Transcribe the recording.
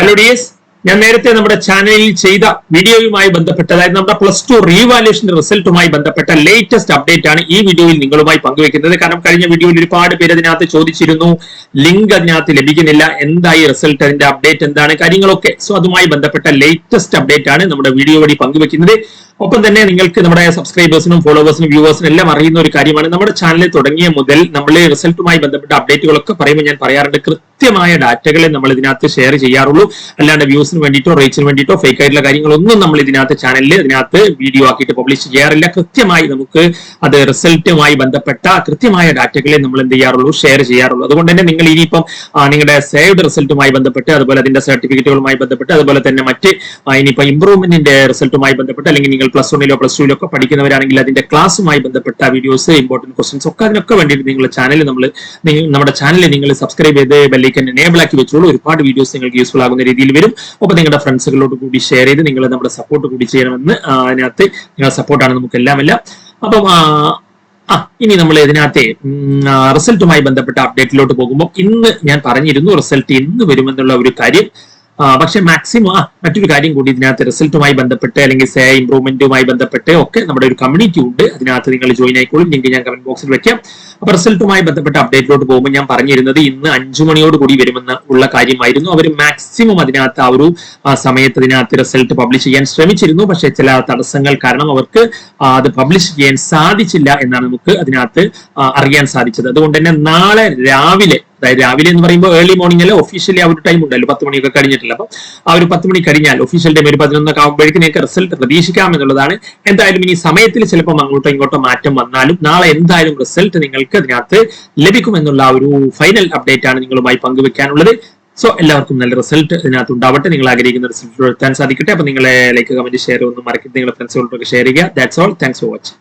Hello dears, ഞാൻ നേരത്തെ നമ്മുടെ ചാനലിൽ ചെയ്ത വീഡിയോയുമായി ബന്ധപ്പെട്ട്, അതായത് നമ്മുടെ +2 റീവാലുവേഷന്റെ റിസൾട്ടുമായി ബന്ധപ്പെട്ട ലേറ്റസ്റ്റ് അപ്ഡേറ്റ് ആണ് ഈ വീഡിയോയിൽ നിങ്ങളുമായി പങ്കുവെക്കുന്നത്. കാരണം കഴിഞ്ഞ വീഡിയോയിൽ ഒരുപാട് പേര് അതിനകത്ത് ചോദിച്ചിരുന്നു, ലിങ്ക് അതിനകത്ത് ലഭിക്കുന്നില്ല, എന്തായി റിസൾട്ട്, അതിന്റെ അപ്ഡേറ്റ് എന്താണ്, കാര്യങ്ങളൊക്കെ. സോ അതുമായി ബന്ധപ്പെട്ട ലേറ്റസ്റ്റ് അപ്ഡേറ്റ് ആണ് നമ്മുടെ വീഡിയോ വഴി പങ്കുവെക്കുന്നത്. ഒപ്പം തന്നെ നിങ്ങൾക്ക് നമ്മുടെ സബ്സ്ക്രൈബേഴ്സിനും ഫോളോവേഴ്സിനും വ്യൂവേഴ്സിനും എല്ലാം അറിയുന്ന ഒരു കാര്യമാണ്, നമ്മുടെ ചാനൽ തുടങ്ങിയ മുതൽ നമ്മൾ റിസൾട്ടുമായി ബന്ധപ്പെട്ട അപ്ഡേറ്റുകളൊക്കെ പറയുമ്പോൾ ഞാൻ പറയാറുണ്ട്, കൃത്യമായ ഡാറ്റകളെ നമ്മൾ ഇതിനകത്ത് ഷെയർ ചെയ്യാറുള്ളൂ. അല്ലാണ്ട് വ്യൂസിന് വേണ്ടിയിട്ടോ റീച്ചിന് വേണ്ടിയിട്ടോ ഫേക്ക് ആയിട്ടുള്ള കാര്യങ്ങളൊന്നും നമ്മൾ ഇതിനകത്ത് ചാനലിൽ ഇതിനകത്ത് വീഡിയോ ആക്കിയിട്ട് പബ്ലിഷ് ചെയ്യാറില്ല. കൃത്യമായി നമുക്ക് അത് റിസൾട്ടുമായി ബന്ധപ്പെട്ട കൃത്യമായ ഡാറ്റകളെ നമ്മൾ എന്ത് ചെയ്യാറുള്ളൂ, ഷെയർ ചെയ്യാറുള്ളൂ. അതുകൊണ്ട് തന്നെ നിങ്ങൾ ഇനിയിപ്പം നിങ്ങളുടെ സേവ്ഡ് റിസൾട്ടുമായി ബന്ധപ്പെട്ട്, അതുപോലെ അതിന്റെ സർട്ടിഫിക്കറ്റുകളുമായി ബന്ധപ്പെട്ട്, അതുപോലെ തന്നെ മറ്റ് ഇനിയിപ്പോൾ ഇംപ്രൂവ്മെന്റിന്റെ റിസൾട്ടുമായി ബന്ധപ്പെട്ട്, അല്ലെങ്കിൽ നിങ്ങൾ +1 +2 ഒക്കെ പഠിക്കുന്നവരാണെങ്കിൽ അതിന്റെ ക്ലാസ്സുമായി ബന്ധപ്പെട്ട വീഡിയോസ്, ഇമ്പോർട്ടന്റ് ക്വസ്റ്റൻസ് ഒക്കെ അതിനൊക്കെ വേണ്ടിയിട്ട് നിങ്ങളുടെ ചാനൽ നമ്മുടെ ചാനലിൽ നിങ്ങൾ സബ്സ്ക്രൈബ് ചെയ്ത് ബെല്ലൈക്കൻ എനേബിൾ ആക്കി വെച്ചോളൂ. ഒരുപാട് വീഡിയോസ് നിങ്ങൾക്ക് യൂസ്ഫുൾ ആകുന്ന രീതിയിൽ വരും. ഒപ്പം നിങ്ങളുടെ ഫ്രണ്ട്സുകളോട് കൂടി ഷെയർ ചെയ്ത് നിങ്ങൾ നമ്മുടെ സപ്പോർട്ട് കൂടി ചെയ്യണമെന്ന്, അതിനകത്ത് നിങ്ങളുടെ സപ്പോർട്ടാണ് നമുക്ക് എല്ലാം. അപ്പം ഇനി നമ്മൾ ഇതിനകത്തെ റിസൾട്ടുമായി ബന്ധപ്പെട്ട അപ്ഡേറ്റിലോട്ട് പോകുമ്പോൾ, ഇന്ന് ഞാൻ പറഞ്ഞിരുന്നു റിസൾട്ട് ഇന്ന് വരുമെന്നുള്ള ഒരു കാര്യം. പക്ഷെ മാക്സിമം മറ്റൊരു കാര്യം കൂടി ഇതിനകത്ത് റിസൾട്ടുമായി ബന്ധപ്പെട്ട്, അല്ലെങ്കിൽ സേ ഇംപ്രൂവ്മെന്റുമായി ബന്ധപ്പെട്ട് ഒക്കെ നമ്മുടെ ഒരു കമ്മ്യൂണിറ്റി ഉണ്ട്. അതിനകത്ത് നിങ്ങൾ ജോയിൻ ആയിക്കോളും. ലിങ്ക് ഞാൻ കമന്റ് ബോക്സിൽ വെക്കാം. അപ്പൊ റിസൾട്ടുമായി ബന്ധപ്പെട്ട അപ്ഡേറ്റിലോട്ട് പോകുമ്പോൾ ഞാൻ പറഞ്ഞിരുന്നത് ഇന്ന് 5 മണിയോട് കൂടി വരുമെന്ന് ഉള്ള കാര്യമായിരുന്നു. അവർ മാക്സിമം അതിനകത്ത് ആ ഒരു സമയത്ത് ഇതിനകത്ത് റിസൾട്ട് പബ്ലിഷ് ചെയ്യാൻ ശ്രമിച്ചിരുന്നു. പക്ഷെ ചില തടസ്സങ്ങൾ കാരണം അവർക്ക് അത് പബ്ലിഷ് ചെയ്യാൻ സാധിച്ചില്ല എന്നാണ് നമുക്ക് അതിനകത്ത് അറിയാൻ സാധിച്ചത്. അതുകൊണ്ട് തന്നെ നാളെ രാവിലെ, അതായത് രാവിലെ എന്ന് പറയുമ്പോൾ ഏർലി മോർണിംഗ് അല്ല, ഒഫീഷ്യലി ആ ഒരു ടൈം ഉണ്ടല്ലോ, 10 മണിയൊക്കെ കഴിഞ്ഞിട്ടില്ല. അപ്പൊ ആ ഒരു 10 മണി കഴിഞ്ഞാൽ ഒഫീഷ്യൽ ടൈം ഒരു 11 ആകുമ്പോഴേക്കും നിങ്ങൾക്ക് റിസൾട്ട് പ്രതീക്ഷിക്കാം എന്നുള്ളതാണ്. എന്തായാലും ഇനി സമയത്തിൽ ചിലപ്പോൾ അങ്ങോട്ടോ ഇങ്ങോട്ടോ മാറ്റം വന്നാലും നാളെ എന്തായാലും റിസൾട്ട് നിങ്ങൾക്ക് അതിനകത്ത് ലഭിക്കുമെന്നുള്ള ഒരു ഫൈനൽ അപ്ഡേറ്റ് ആണ് നിങ്ങളുമായി പങ്കുവെക്കാനുള്ളത്. സോ എല്ലാവർക്കും നല്ല റിസൾട്ട് ഇതിനകത്ത് ഉണ്ടാവട്ടെ. നിങ്ങൾ ആഗ്രഹിക്കുന്ന റിസൾട്ട് എത്താൻ സാധിക്കട്ടെ. അപ്പൊ നിങ്ങളെ ലൈക്ക്, കമന്റ്, ഷെയർ ഒന്നും മറക്കരുത്. നിങ്ങളുടെ ഫ്രണ്ട്സുകളോടൊക്കെ ഷെയർ ചെയ്യുക. That's all. Thanks for watching.